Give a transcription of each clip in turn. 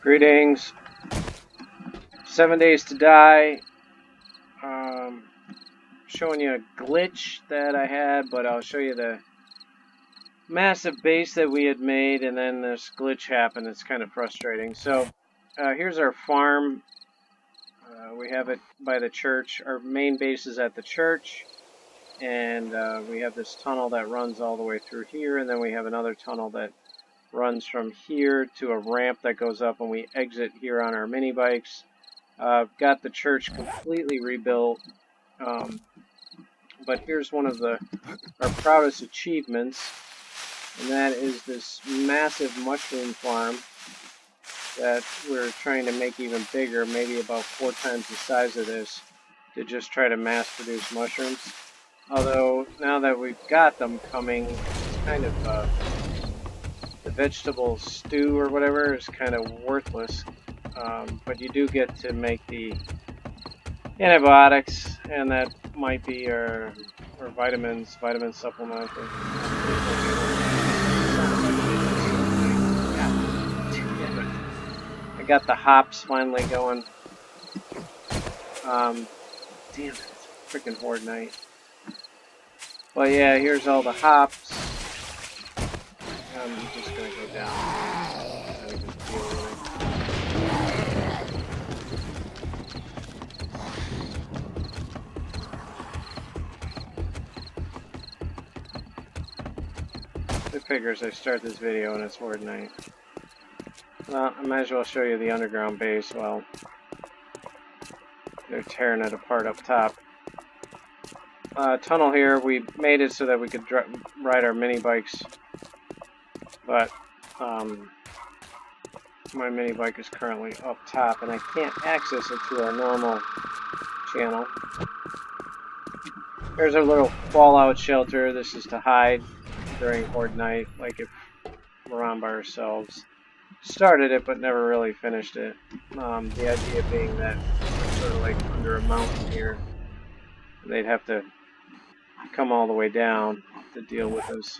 Greetings. 7 Days to Die. Showing you a glitch that I had, but I'll show you the massive base that we had made, and then this glitch happened. It's kind of frustrating. So here's our farm. We have it by the church. Our main base is at the church, and we have this tunnel that runs all the way through here, and then we have another tunnel that runs from here to a ramp that goes up, and we exit here on our mini bikes. Got the church completely rebuilt, but here's one of our proudest achievements, and that is this massive mushroom farm that we're trying to make even bigger, maybe about 4 times the size of this, to just try to mass produce mushrooms. Although now that we've got them coming, it's kind of the vegetable stew or whatever is kind of worthless, but you do get to make the antibiotics, and that might be our vitamin supplement. I got the hops finally going. Damn it, it's freaking horde night. But yeah, here's all the hops. I'm just gonna go down. It figures I start this video and it's horde night. Well, I might as well show you the underground base while they're tearing it apart up top. Tunnel here, we made it so that we could ride our mini bikes, but my mini bike is currently up top and I can't access it through our normal channel. There's our little fallout shelter. This is to hide during horde night, like if we're on by ourselves. Started it but never really finished it. The idea being that we're sort of like under a mountain here, and they'd have to come all the way down to deal with us.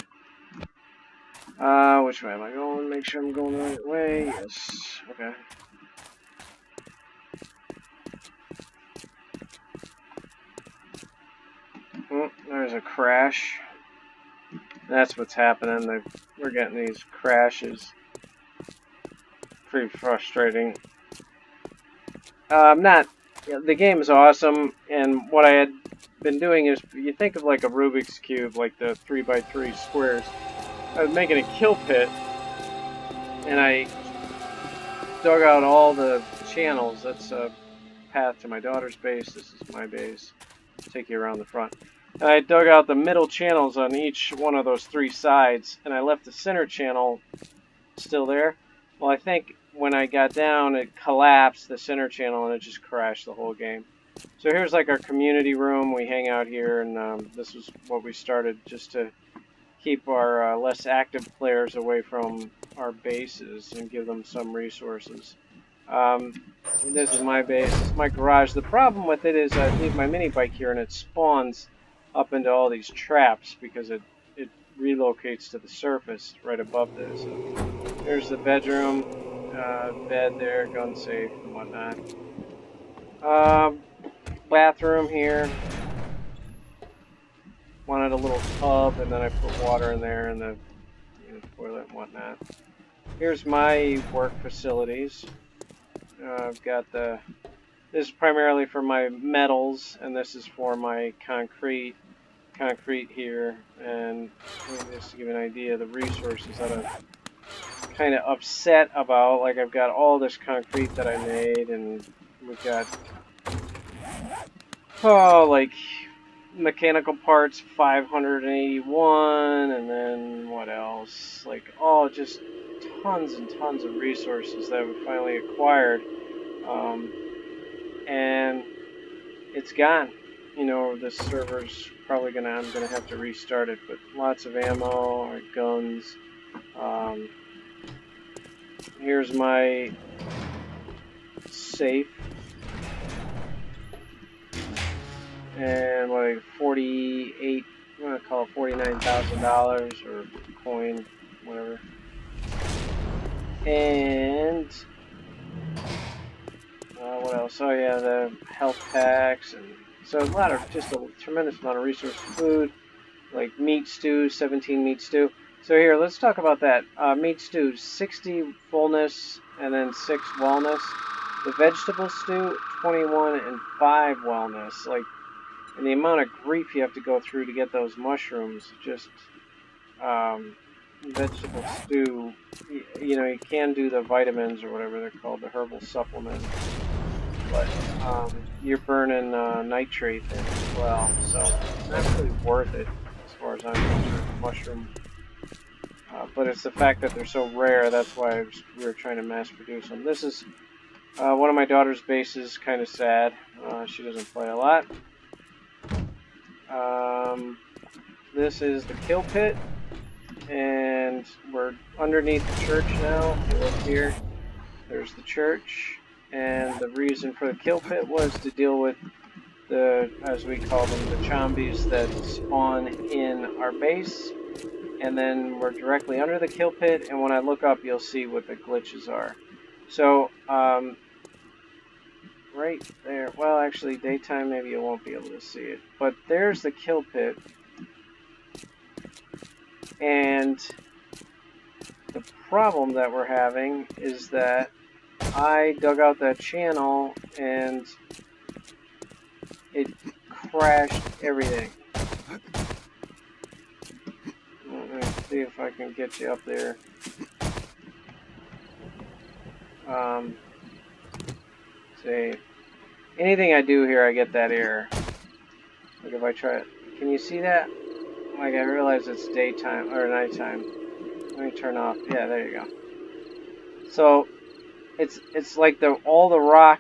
Which way am I going? Make sure I'm going the right way. Yes. Okay. Oh, there's a crash. That's what's happening. We're getting these crashes. Pretty frustrating. The game is awesome, and what I had been doing is, you think of like a Rubik's Cube, like the 3x3 squares. I was making a kill pit, and I dug out all the channels. That's a path to my daughter's base. This is my base. I'll take you around the front. And I dug out the middle channels on each one of those 3 sides, and I left the center channel still there. Well, I think when I got down, it collapsed the center channel, and it just crashed the whole game. So here's like our community room. We hang out here, and this was what we started just to keep our less active players away from our bases and give them some resources. This is my base. This is my garage. The problem with it is I leave my mini bike here, and it spawns up into all these traps because it relocates to the surface right above this. So there's the bedroom, bed there, gun safe and whatnot. Bathroom here. Wanted a little tub, and then I put water in there and the toilet and whatnot. Here's my work facilities. I've got this is primarily for my metals, and this is for my concrete here. And just to give you an idea of the resources that I'm kind of upset about, like I've got all this concrete that I made, and we've got like mechanical parts 581, and then what else, like just tons and tons of resources that we finally acquired, and it's gone. The server's probably I'm gonna have to restart it, but lots of ammo, or guns. Here's my safe, and what, 48, I'm gonna call it $49,000 or coin, whatever. And What else? Oh yeah, the health packs, and so just a tremendous amount of resource food, like meat stew, 17 meat stew. So here, let's talk about that. Meat stew, 60 fullness, and then 6 wellness. The vegetable stew, 21 and 5 wellness. Like, and the amount of grief you have to go through to get those mushrooms, just vegetable stew. You know, you can do the vitamins or whatever they're called, the herbal supplements, but you're burning nitrate in as well, so it's not really worth it as far as I'm concerned. Mushroom, but it's the fact that they're so rare. That's why we were trying to mass produce them. This is one of my daughter's bases. Kind of sad. She doesn't play a lot. This is the kill pit, and we're underneath the church now. If you look here, there's the church, and the reason for the kill pit was to deal with the, as we call them, the zombies that spawn in our base. And then we're directly under the kill pit, and when I look up, you'll see what the glitches are. So, right there, well, actually, daytime, maybe you won't be able to see it, but there's the kill pit. And the problem that we're having is that I dug out that channel and it crashed everything. Let me see if I can get you up there. See, anything I do here, I get that error. Like if I try it, can you see that? Like I realize it's daytime or nighttime. Let me turn off. Yeah, there you go. So it's like all the rock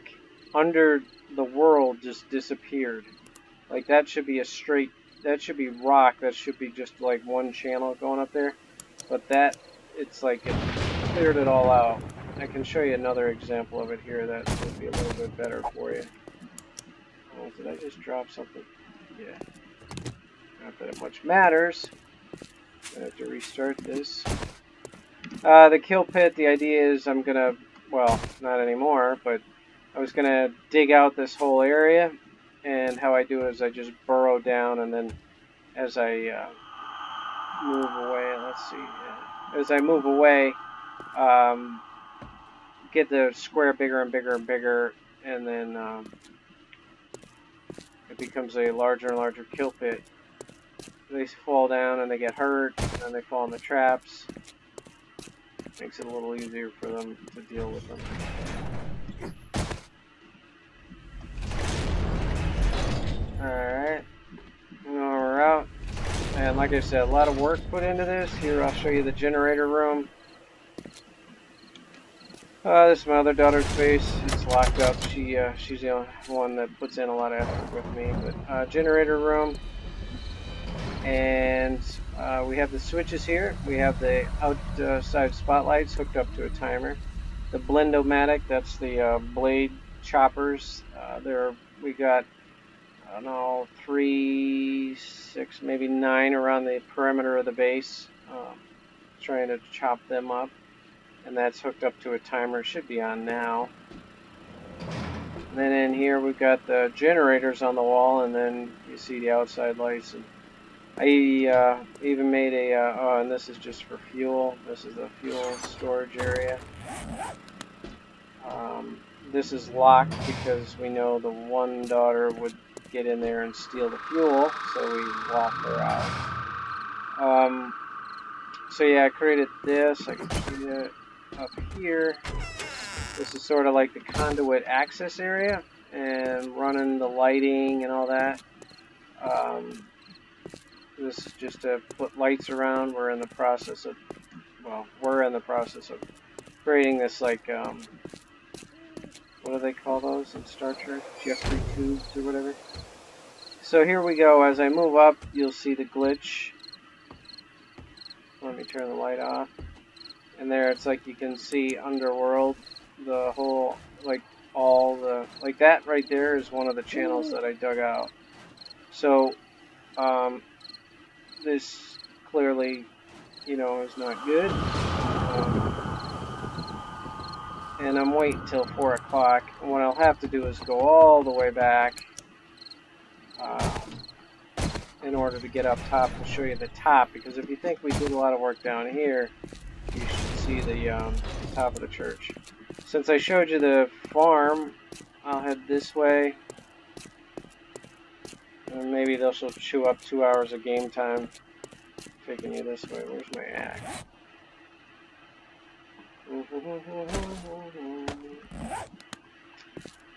under the world just disappeared. Like that should be that should be rock. That should be just like one channel going up there. But it's like it cleared it all out. I can show you another example of it here that would be a little bit better for you. Oh, did I just drop something? Yeah. Not that it much matters. I have to restart this. The kill pit, the idea is I'm gonna, well, not anymore, but I was gonna dig out this whole area, and how I do it is I just burrow down, and then as I move away, let's see, as I move away, get the square bigger and bigger and bigger, and then it becomes a larger and larger kill pit. They fall down and they get hurt, and then they fall in the traps. Makes it a little easier for them to deal with them. Alright, we're out. And like I said, a lot of work put into this. Here, I'll show you the generator room. This is my other daughter's base. It's locked up. She's the only one that puts in a lot of effort with me. But generator room. And we have the switches here. We have the outside spotlights hooked up to a timer. The Blendomatic, that's the blade choppers. We got, I don't know, 3, 6, maybe 9 around the perimeter of the base. Trying to chop them up. And that's hooked up to a timer. Should be on now. And then in here we've got the generators on the wall, and then you see the outside lights. And I even made oh, and this is just for fuel. This is the fuel storage area. This is locked because we know the one daughter would get in there and steal the fuel, so we locked her out. So yeah, I created this. I can see it up here. This is sort of like the conduit access area, and running the lighting and all that. This is just to put lights around. We're in the process of creating this, like, what do they call those in Star Trek? Jeffrey tubes or whatever. So here we go. As I move up, you'll see the glitch. Let me turn the light off. And there, it's like you can see underworld, the whole, like like that right there is one of the channels that I dug out. So, this clearly, is not good. and I'm waiting till 4 o'clock. And what I'll have to do is go all the way back in order to get up top and show you the top. Because if you think we did a lot of work down here, you should see the top of the church. Since I showed you the farm, I'll head this way. And maybe this will chew up 2 hours of game time. Taking you this way. Where's my axe?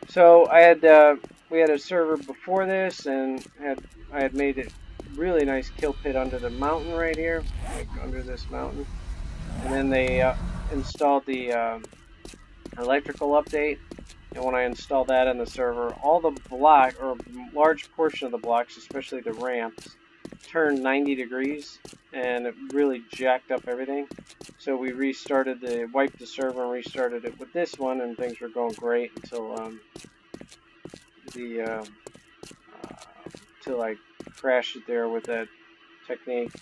So I had we had a server before this, and I had made it really nice kill pit under the mountain right here, like under this mountain. And then they installed the electrical update. And when I installed that in the server, all the block, or a large portion of the blocks, especially the ramps, turned 90 degrees, and it really jacked up everything. So we wiped the server and restarted it with this one, and things were going great until till I crashed it there with that technique,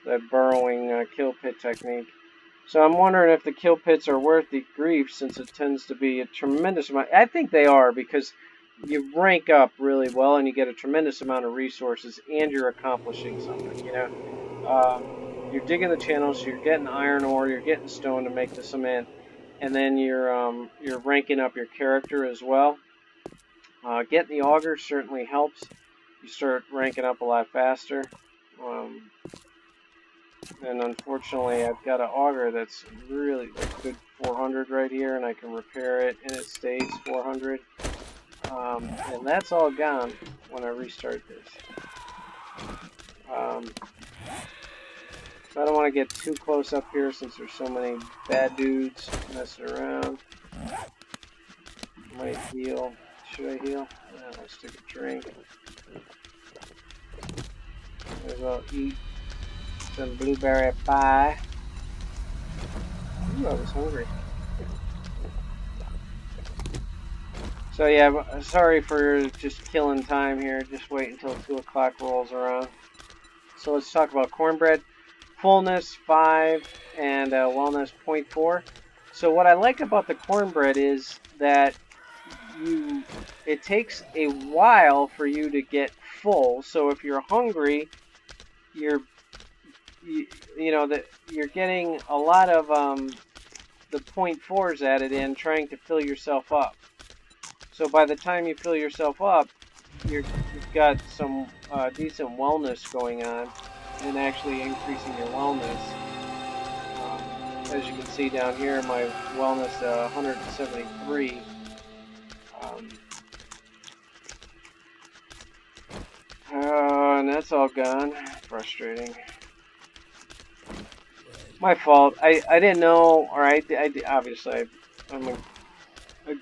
that burrowing kill pit technique. So I'm wondering if the kill pits are worth the grief, since it tends to be a tremendous amount. I think they are, because you rank up really well and you get a tremendous amount of resources, and you're accomplishing something, you know. You're digging the channels, you're getting iron ore, you're getting stone to make the cement, and then you're ranking up your character as well. Getting the auger certainly helps. You start ranking up a lot faster. And unfortunately, I've got an auger that's really a good 400 right here, and I can repair it, and it stays 400. And that's all gone when I restart this. So I don't want to get too close up here, since there's so many bad dudes messing around. I might heal. Should I heal? No, let's take a drink. Might as well eat some blueberry pie. Ooh, I was hungry. So yeah, sorry for just killing time here. Just wait until 2 o'clock rolls around. So let's talk about cornbread. Fullness 5 and wellness 0.4. So what I like about the cornbread is that it takes a while for you to get full. So if you're hungry, you know that you're getting a lot of the 0.4s added in, trying to fill yourself up. So by the time you fill yourself up, you've got some decent wellness going on, and actually increasing your wellness. As you can see down here, my wellness 173. And that's all gone. Frustrating. My fault. I didn't know, or I obviously I'm a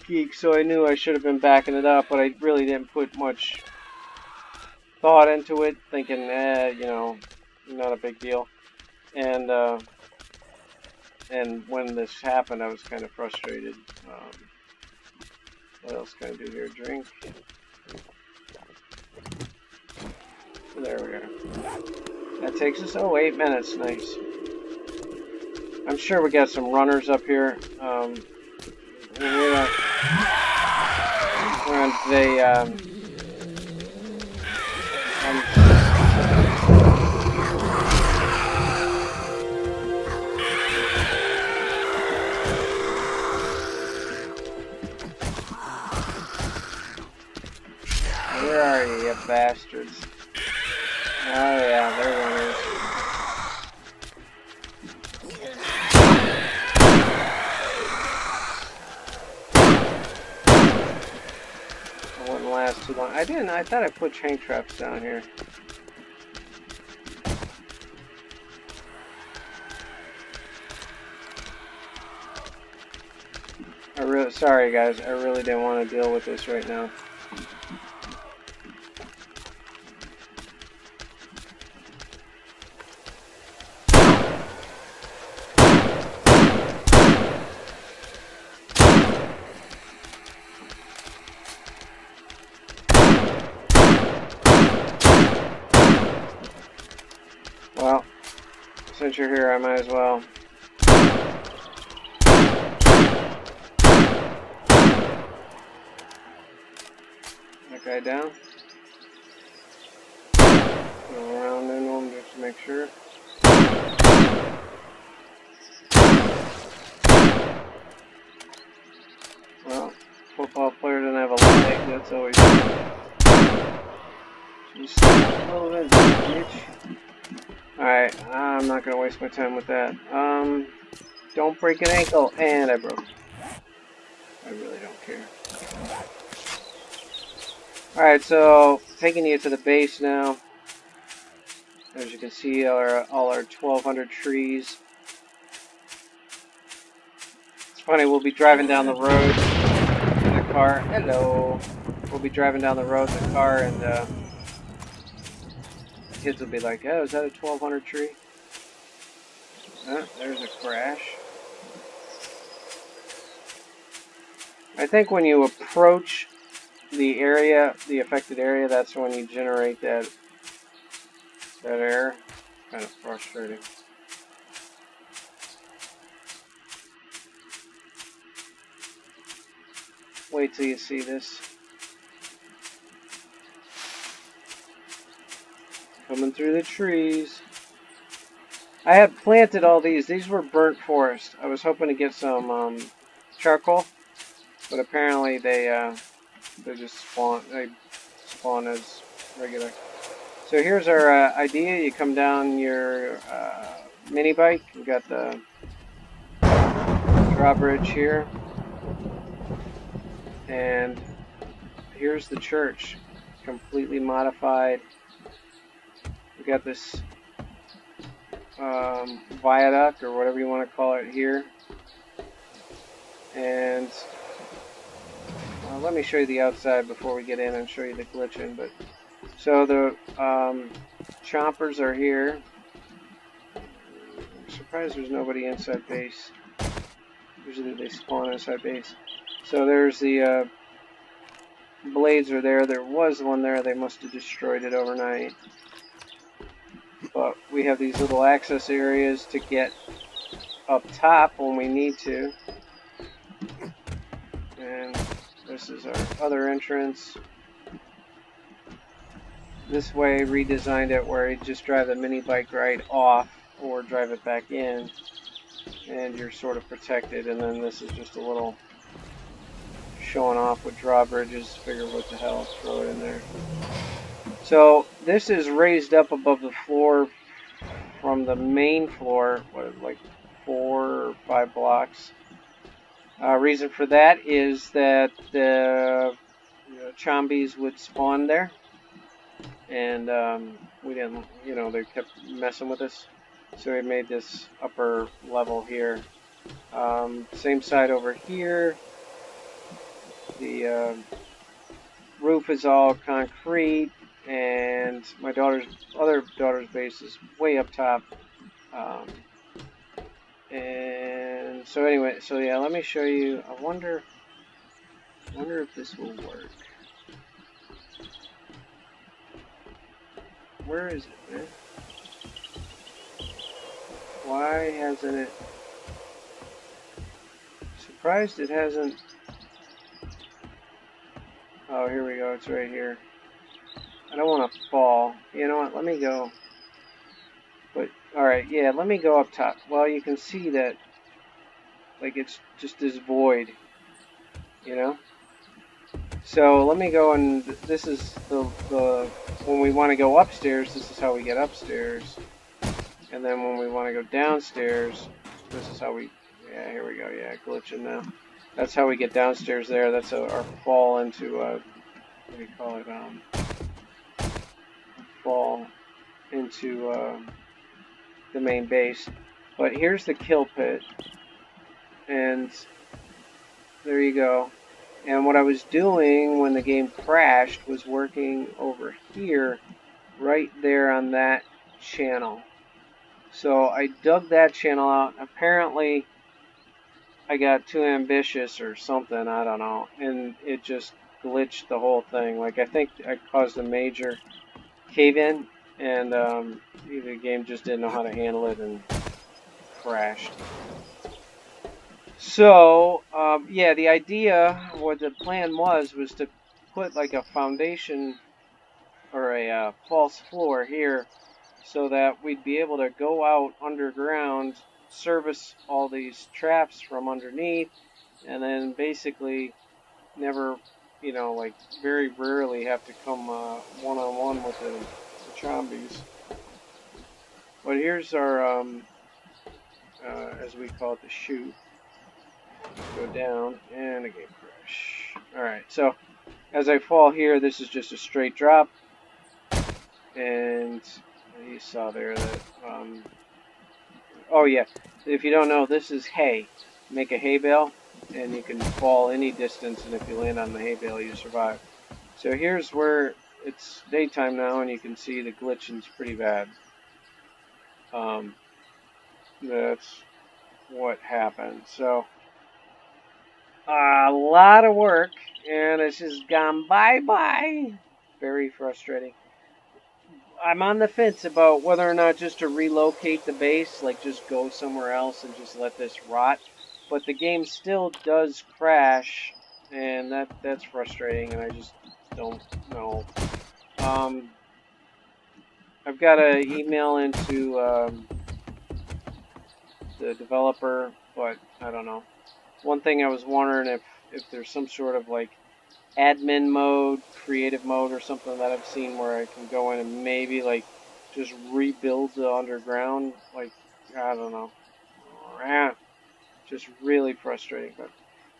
geek, so I knew I should have been backing it up, but I really didn't put much thought into it, thinking, you know, not a big deal. And when this happened, I was kind of frustrated. What else can I do here? Drink. There we go. That takes us 8 minutes. Nice. I'm sure we got some runners up here. We're on today. Where are you bastards? Oh yeah, there one is. It wouldn't last too long. I thought I put chain traps down here. Sorry guys, I really didn't want to deal with this right now. Well, since you're here, I might as well. guy down. Go around into him just to make sure. Well, football player doesn't have a leg, that's always just a little bit, bitch. Alright, I'm not gonna waste my time with that. Don't break an ankle, and I broke it. I really don't care. Alright, so taking you to the base now. As you can see, all our 1,200 trees. It's funny, we'll be driving down the road in a car. Hello. We'll be driving down the road in a car, and kids will be like, "Oh, is that a 1,200 tree?" There's a crash. I think when you approach the area, the affected area, that's when you generate that error. Kind of frustrating. Wait till you see this. Coming through the trees. I had planted all these. These were burnt forest. I was hoping to get some charcoal, but apparently they just spawn. They spawn as regular. So here's our idea. You come down your mini bike. You got the drawbridge here, and here's the church, completely modified. We got this viaduct or whatever you want to call it here, and let me show you the outside before we get in and show you the glitching. But so the chompers are here. I'm surprised there's nobody inside base. Usually they spawn inside base. So there's the blades are there. There was one there. They must have destroyed it overnight. But we have these little access areas to get up top when we need to. And this is our other entrance. This way, redesigned it where you just drive the mini bike right off or drive it back in, and you're sort of protected. And then this is just a little showing off with drawbridges. Figure what the hell, throw it in there. So this is raised up above the floor from the main floor, like 4 or 5 blocks. Reason for that is that the zombies would spawn there, and we didn't, they kept messing with us, so we made this upper level here. Same side over here. The roof is all concrete, and my other daughter's base is way up top. And so anyway, so yeah, let me show you. I wonder if this will work. Where is it, man? Why hasn't it? Surprised it hasn't. Oh, here we go. It's right here. I don't want to fall. You know what? Let me go. But, alright, yeah, let me go up top. Well, you can see that, like, it's just this void, So, let me go, and this is the when we want to go upstairs, this is how we get upstairs. And then when we want to go downstairs, this is how we, yeah, here we go, yeah, glitching now. That's how we get downstairs there. That's our fall into, what do you call it, fall into, the main base. But here's the kill pit, and there you go. And what I was doing when the game crashed was working over here, right there on that channel. So I dug that channel out. Apparently I got too ambitious or something, I don't know, and it just glitched the whole thing. Like, I think I caused a major cave-in, and the game just didn't know how to handle it and crashed. So, yeah, the idea, what the plan was to put like a foundation or a false floor here so that we'd be able to go out underground, service all these traps from underneath, and then basically never, you know, like very rarely have to come one-on-one with the zombies. But here's our, as we call it, the chute. Go down, and a game crash. Alright, so as I fall here, this is just a straight drop. And you saw there that, oh yeah, if you don't know, this is hay. Make a hay bale, and you can fall any distance, and if you land on the hay bale, you survive. So here's where it's daytime now, and you can see the glitching's pretty bad. That's what happened. So, a lot of work, and it's just gone bye-bye. Very frustrating. I'm on the fence about whether or not just to relocate the base, like just go somewhere else and just let this rot. But the game still does crash, and that's frustrating, and I just don't know. I've got to email into the developer, but I don't know. One thing I was wondering if there's some sort of like admin mode, creative mode, or something that I've seen where I can go in and maybe like just rebuild the underground. Like, I don't know. Just really frustrating. But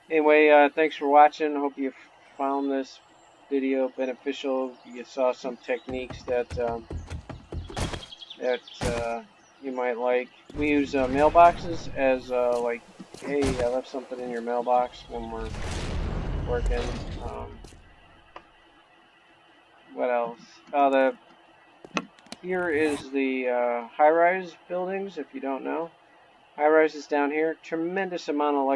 anyway, thanks for watching. Hope you found this video beneficial. You saw some techniques that you might like. We use mailboxes as like, hey, I left something in your mailbox when we're working. What else? Here is the high-rise buildings, if you don't know. High-rise is down here. Tremendous amount of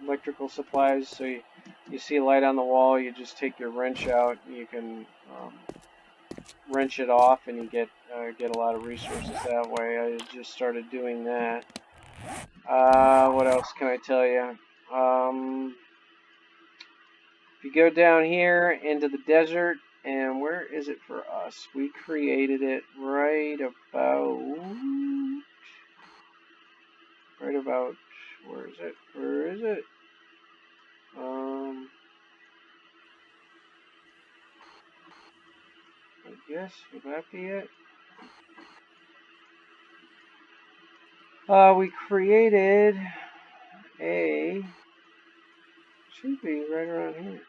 electrical supplies. So you see a light on the wall, you just take your wrench out, you can wrench it off, and you get a lot of resources that way. I just started doing that. What else can I tell you? If you go down here into the desert, and where is it for us? We created it right about, where is it? Where is it? I guess, would that be it? We created should be right around here.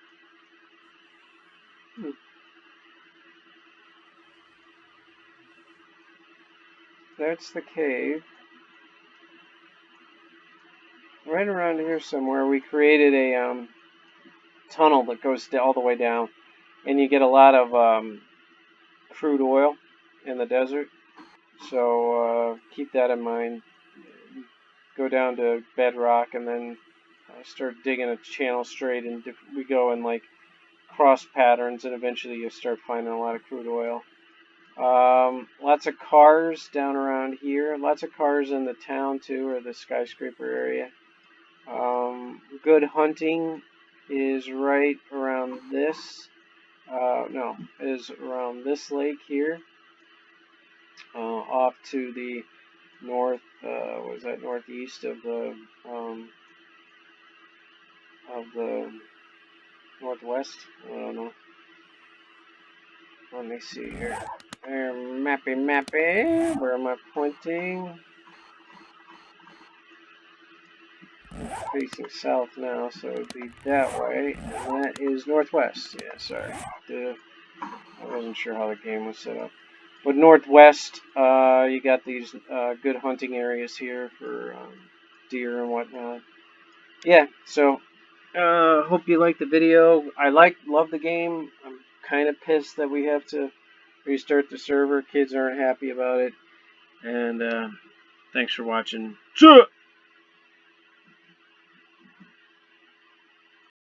That's the cave. Right around here somewhere, we created a tunnel that goes all the way down, and you get a lot of crude oil in the desert. So keep that in mind. Go down to bedrock, and then start digging a channel straight, and we go in like cross patterns, and eventually you start finding a lot of crude oil. Lots of cars down around here. Lots of cars in the town too, or the skyscraper area. Good hunting is right around this. Is around this lake here. Off to the north. Was that northeast of the northwest? I don't know. Let me see here. There, mappy. Where am I pointing? Facing south now, so it would be that way. And that is northwest. Yeah, sorry. I wasn't sure how the game was set up. But northwest, you got these good hunting areas here for deer and whatnot. Yeah, so hope you liked the video. I love the game. I'm kind of pissed that we have to restart the server. Kids aren't happy about it. And thanks for watching.